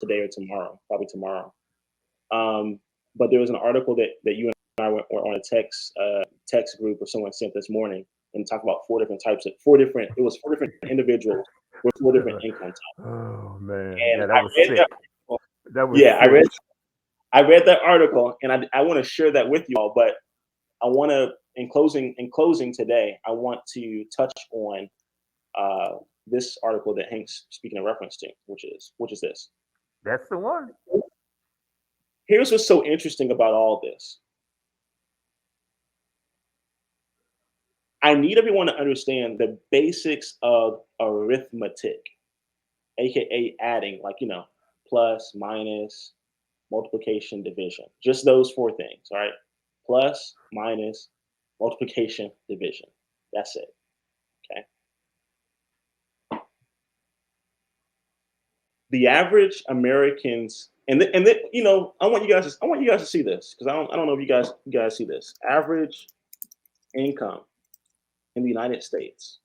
today or tomorrow, probably tomorrow. But there was an article that you and I were on a text group or someone sent this morning and talked about it was four different individuals with four different income types. Oh man, And yeah, I that was read sick. that article. That was Yeah, sick. I read that article and I want to share that with you all, but I want to in closing today, I want to touch on uh, this article that Hank's speaking of reference to, which is this. That's the one. Here's what's so interesting about all this. I need everyone to understand the basics of arithmetic, aka adding, like plus, minus, multiplication, division. Just those four things, all right? Plus, minus, multiplication, division. That's it. Okay. The average Americans, I want you guys to see this because I don't know if you guys see this. Average income in the United States.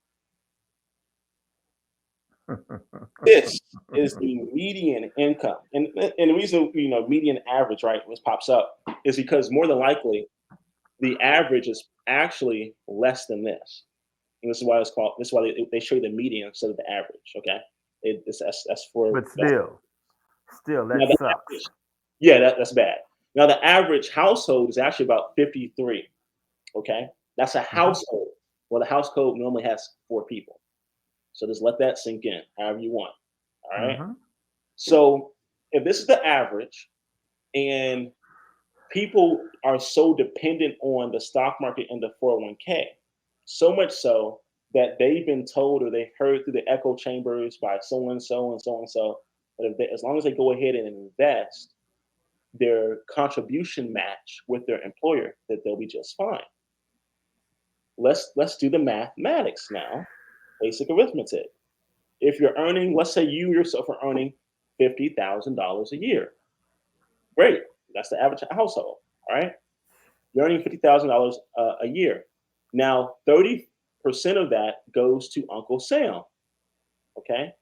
This is the median income, and the reason median average, right, which pops up, is because more than likely the average is actually less than this, and this is why it's called. This is why they show you the median instead of the average. Okay, that's for But that's still, now that the sucks. average. Yeah, that's bad. Now the average household is actually about 53. Okay, that's a Hmm. household. Well, the household normally has four people, so just let that sink in, however you want. All right. Hmm. So if this is the average and people are so dependent on the stock market and the 401k, so much so that they've been told or they've heard through the echo chambers by so and so and so and so that as long as they go ahead and invest their contribution match with their employer, that they'll be just fine. Let's do the mathematics now, basic arithmetic. If you're earning, let's say you yourself are earning $50,000 a year, great. That's the average household. All right. You're earning $50,000 a year. Now, 30% of that goes to Uncle Sam. Okay.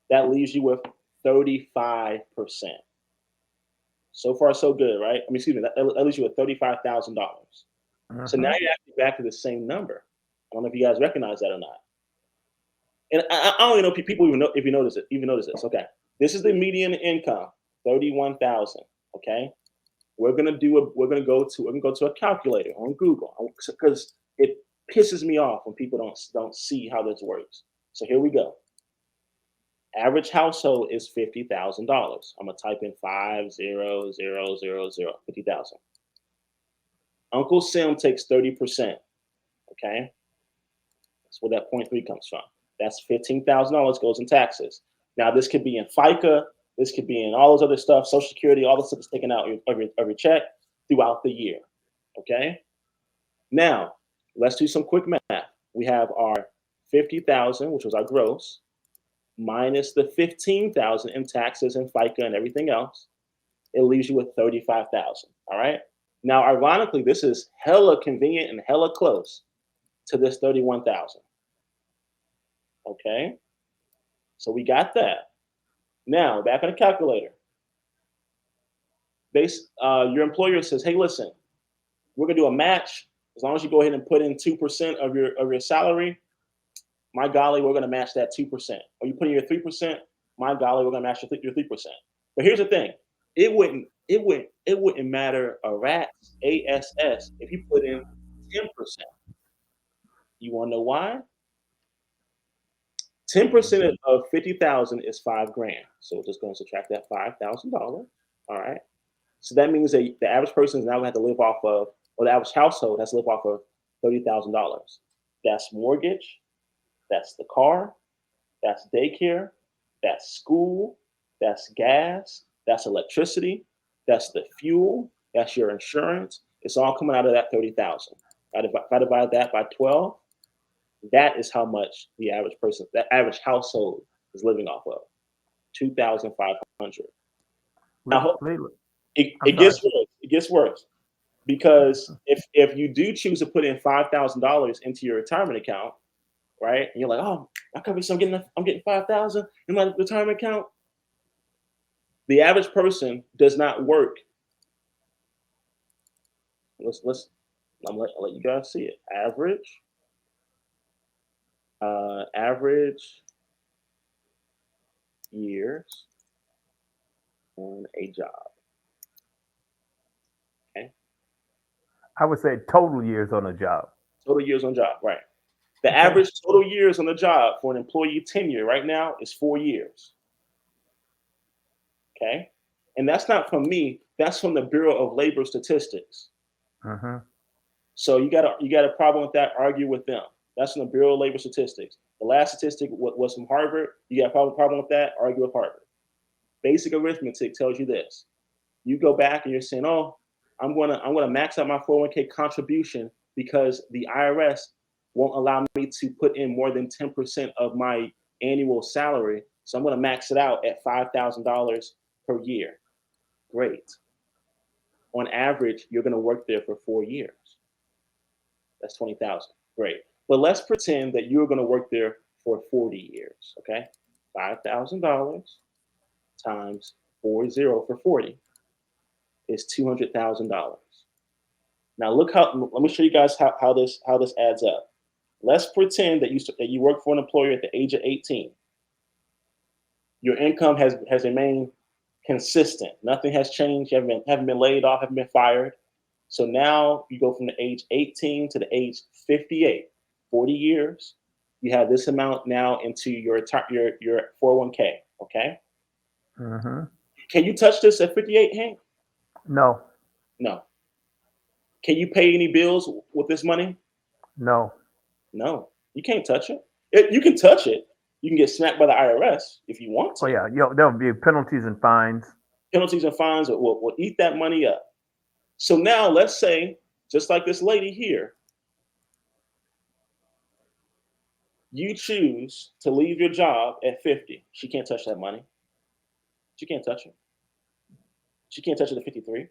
That leaves you with 35%. So far, so good, right? I mean, excuse me, that leaves you with $35,000. So now Hmm. you're actually back to the same number. I don't know if you guys recognize that or not. And I don't even know if people even know if you notice it, even notice this. Okay. This is the median income, 31,000. Okay. We're gonna go to a calculator on Google because it pisses me off when people don't see how this works. So here we go. Average household is $50,000. I'm gonna type in 50,000, 50,000. Uncle Sim takes 30%. Okay, that's where that point three comes from. That's $15,000 goes in taxes. Now this could be in FICA, this could be in all those other stuff, Social Security, all the stuff that's taken out of your check throughout the year. Okay. Now, let's do some quick math. We have our 50,000, which was our gross, minus the 15,000 in taxes and FICA and everything else. It leaves you with 35,000. All right. Now, ironically, this is hella convenient and hella close to this 31,000. Okay. So we got that. Now, back on the calculator. Your employer says, hey, listen, we're gonna do a match. As long as you go ahead and put in 2% of your salary, my golly, we're going to match that 2%. Or you put in your 3%, my golly, we're going to match your 3%. But here's the thing: it wouldn't matter a rat's ass if you put in 10%. You want to know why? 10% of 50,000 is 5 grand. So we're just going to subtract that $5,000. All right. So that means that the average person is now going to have to live off of, or the average household has to live off of $30,000. That's mortgage. That's the car. That's daycare, that's school, that's gas, that's electricity, that's the fuel, that's your insurance. It's all coming out of that 30,000. If I divide that by 12, that is how much that average household is living off of, 2,500. Now, Layla, I'm it sorry. gets worse. It gets worse because if you do choose to put in $5,000 into your retirement account, right? And you're like, oh, I could be I'm getting 5,000 in my retirement account. The average person does not work. I'll let you guys see it. Average years on a job. Okay, I would say total years on a job. total years on job, right? The Okay. average total years on the job for an employee tenure right now is 4 years. Okay, and that's not from me. That's from the Bureau of Labor Statistics. Mm-hmm. So you got a problem with that? Argue with them. That's from the Bureau of Labor Statistics. The last statistic was from Harvard. You got a problem with that? Argue with Harvard. Basic arithmetic tells you this. You go back and you're saying, "Oh, I'm gonna max out my 401k contribution because the IRS won't allow me to put in more than 10% of my annual salary. So I'm gonna max it out at $5,000 per year." Great. On average, you're gonna work there for 4 years. That's 20,000. Great. But let's pretend that you're going to work there for 40 years. Okay, $5,000 times 40 for 40 is $200,000. Now look how. Let me show you guys how this adds up. Let's pretend that you work for an employer at the age of 18. Your income has remained consistent. Nothing has changed. You haven't been laid off. Haven't been fired. So now you go from the age 18 to the age 58, 40 years. You have this amount now into your 401k. Okay. Mm-hmm. Can you touch this at 58, Hank? No. No. Can you pay any bills with this money? No. No. You can't touch it. You can touch it. You can get smacked by the IRS if you want to. Oh yeah. There'll be penalties and fines. Penalties and fines will eat that money up. So now let's say, just like this lady here, you choose to leave your job at 50. She can't touch that money. She can't touch it. She can't touch it at 53.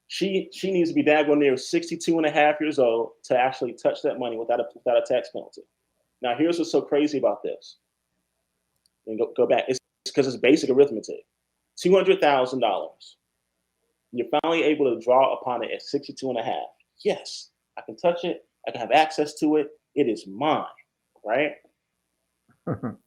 She needs to be daggone near 62 and a half years old to actually touch that money without a tax penalty. Now, here's what's so crazy about this. And go back. It's because it's basic arithmetic. $200,000. You're finally able to draw upon it at 62 and a half. Yes, I can touch it. I can have access to it. It is mine, right? Your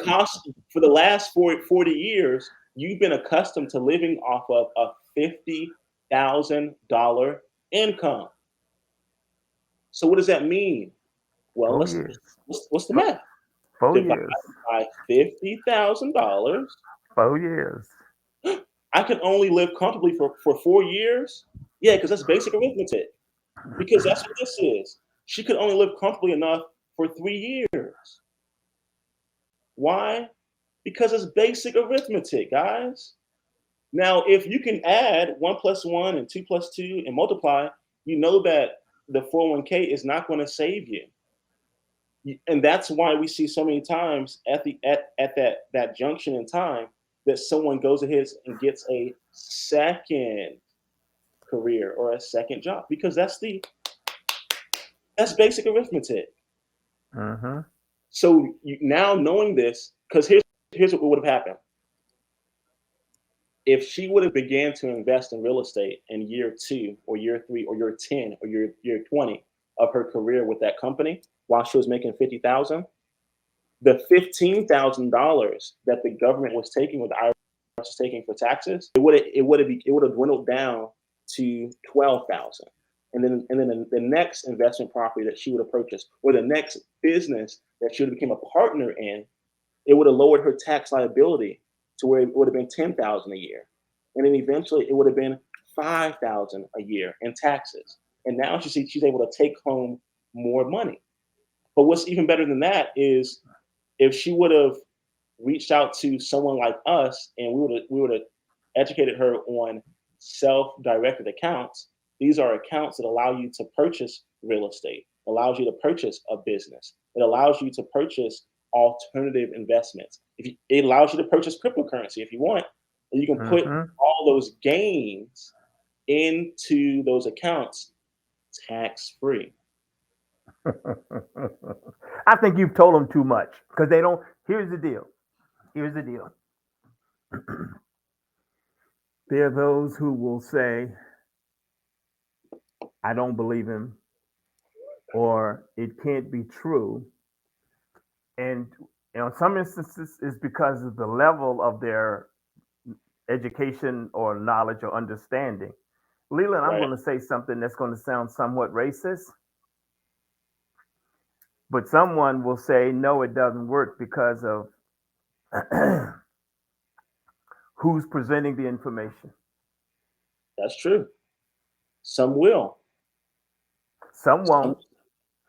cost for the last 40 years, you've been accustomed to living off of a $50,000 income. So what does that mean? Well, 4 years. what's the math? 4 Divide years. by $50,000. 4 years. I can only live comfortably for 4 years. Yeah, because that's basic arithmetic. Because that's what this is. She could only live comfortably enough for 3 years. Why? Because it's basic arithmetic, guys. Now, if you can add 1 plus 1 and 2 plus 2 and multiply, you know that the 401k is not going to save you. And that's why we see so many times at that junction in time that someone goes ahead and gets a second career or a second job, because that's basic arithmetic. Mm-hmm. So now knowing this, because here's what would have happened. If she would have began to invest in real estate in year 2 or year 3 or year 10 or year 20 of her career with that company while she was making 50,000, the $15,000 that the government was taking, or the IRS was taking for taxes, it would have dwindled down to 12,000. And then the next investment property that she would have purchased, or the next business that she would have become a partner in, it would have lowered her tax liability to where it would have been 10,000 a year, and then eventually it would have been 5,000 a year in taxes. And now she's able to take home more money. But what's even better than that is if she would have reached out to someone like us and we would have educated her on self-directed accounts. These are accounts that allow you to purchase real estate, allows you to purchase a business. It allows you to purchase alternative investments. It allows you to purchase cryptocurrency if you want, and you can put all those gains into those accounts tax-free. I think you've told them too much, because they don't. Here's the deal. There are those who will say, I don't believe him, or it can't be true. And in some instances, it's because of the level of their education or knowledge or understanding. Leland, I'm Right. going to say something that's going to sound somewhat racist, but someone will say, no, it doesn't work because of who's presenting the information. That's true. Some will. Some Some, won't.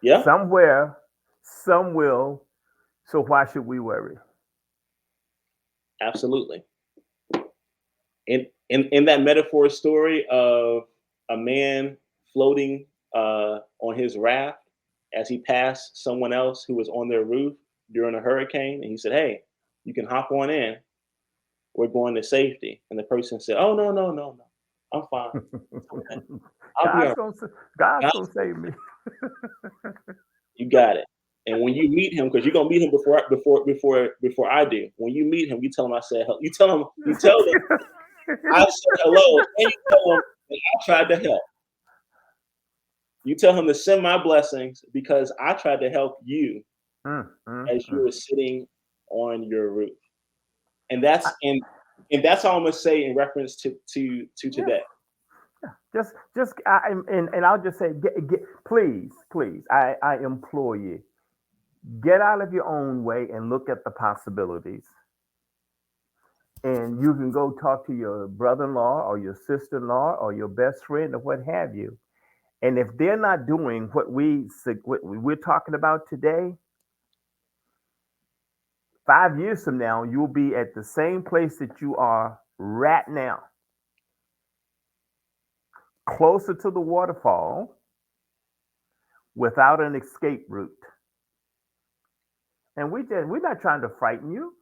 yeah, Somewhere, some will. So why should we worry? absolutely. In that metaphor story of a man floating on his raft as he passed someone else who was on their roof during a hurricane, and he said, "Hey, you can hop on in. We're going to safety." And the person said, "Oh, no, no, no, no. I'm fine. It's okay. I'll be all God's right. gonna God's God, gonna save me. you got it." And when you meet him, because you're gonna meet him before I do. When you meet him, you tell him I said hello. You tell him I said hello, and you tell him that I tried to help. You tell him to send my blessings because I tried to help you Mm, mm, as you mm. were sitting on your roof. And I- that's all I'm gonna say in reference to yeah, today. and I'll just say, please, please, I implore you, get out of your own way and look at the possibilities. And you can go talk to your brother-in-law or your sister-in-law or your best friend or what have you. And if they're not doing what we're talking about today, 5 years from now, you'll be at the same place that you are right now, closer to the waterfall without an escape route. And we're not trying to frighten you.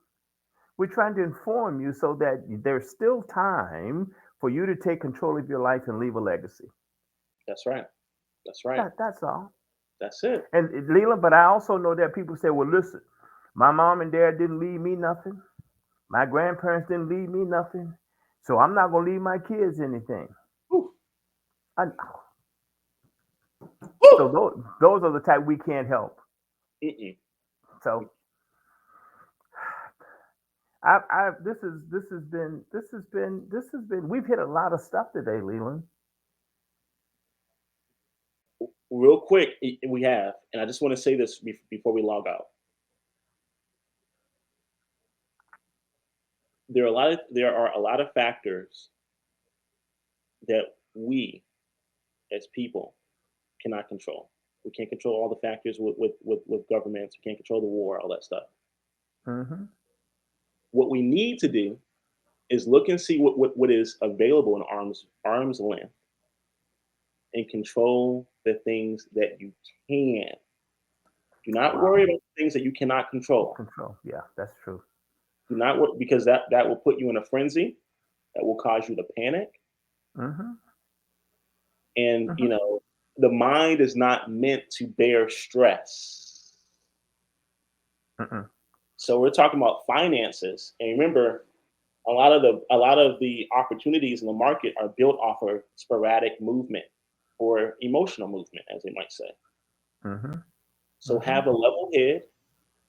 We're trying to inform you so that there's still time for you to take control of your life and leave a legacy. That's right. That's right. That's all. That's it. And Leland, but I also know that people say, well, listen, my mom and dad didn't leave me nothing. My grandparents didn't leave me nothing. So I'm not going to leave my kids anything. Whew. I, so Whew. those are the type we can't help. Mm-mm. So this has been we've hit a lot of stuff today, Leland. Real quick, we have, and I just want to say this before we log out. There are a lot of factors that we as people cannot control. We can't control all the factors with governments. We can't control the war, all that stuff. Hmm. What we need to do is look and see what is available in arm's length and control the things that you can. Do not Wow. worry about the things that you cannot control. Control. Yeah, that's true. Do not worry because that will put you in a frenzy. That will cause you to panic. Hmm. And Hmm. the mind is not meant to bear stress. Hmm. So we're talking about finances. And remember, a lot of the opportunities in the market are built off of sporadic movement or emotional movement, as they might say. Hmm. So Hmm. have a level head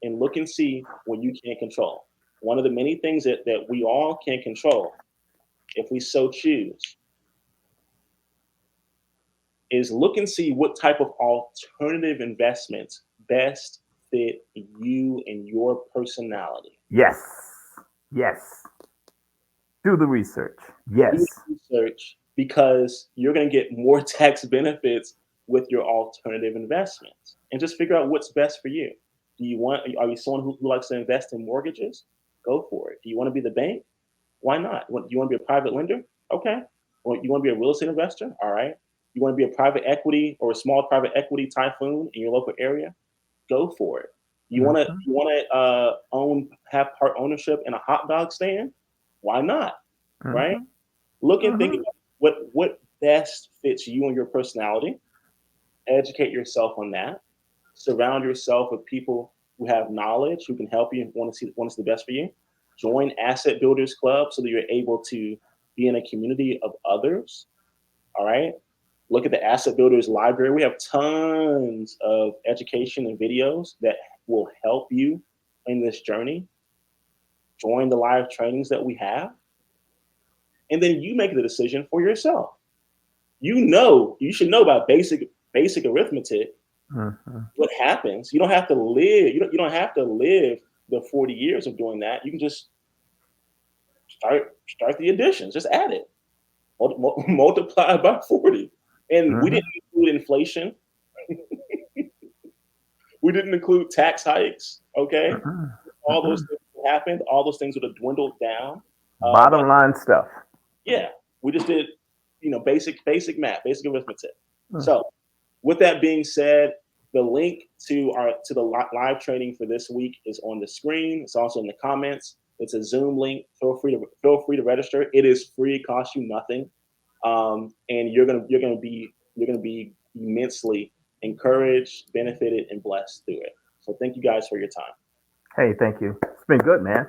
and look and see what you can control. One of the many things that we all can control, if we so choose, is look and see what type of alternative investments best fit you and your personality. Yes. Yes. Do the research. Do Yes. the research because you're going to get more tax benefits with your alternative investments. And just figure out what's best for you. Are you someone who likes to invest in mortgages? Go for it. Do you want to be the bank? Why not? Do you want to be a private lender? Okay. Well, you want to be a real estate investor? All right. You want to be a private equity or a small private equity typhoon in your local area? Go for it. Hmm. You want to have part ownership in a hot dog stand? Why not? Right? Hmm. Look and think Hmm. about what best fits you and your personality. Educate yourself on that. Surround yourself with people who have knowledge, who can help you and want to see the best for you. Join Asset Builders Club so that you're able to be in a community of others. All right. Look at the Asset Builders library. We have tons of education and videos that will help you in this journey. Join the live trainings that we have. And then you make the decision for yourself. You should know about basic arithmetic. Mm-hmm. What happens? You don't have to live. You don't have to live the 40 years of doing that. You can just start the additions. Just add it. Multiply by 40. And we Mm-hmm. didn't include inflation. We didn't include tax hikes. Okay, all Mm-hmm. those things happened. All those things would have dwindled down. Bottom line stuff. Yeah, we just did, basic math, basic arithmetic. Mm. So, with that being said, the link to the live training for this week is on the screen. It's also in the comments. It's a Zoom link. Feel free to register. It is free. It costs you nothing, and you're gonna be immensely encouraged, benefited, and blessed through it. So, thank you guys for your time. Hey, thank you. It's been good, man.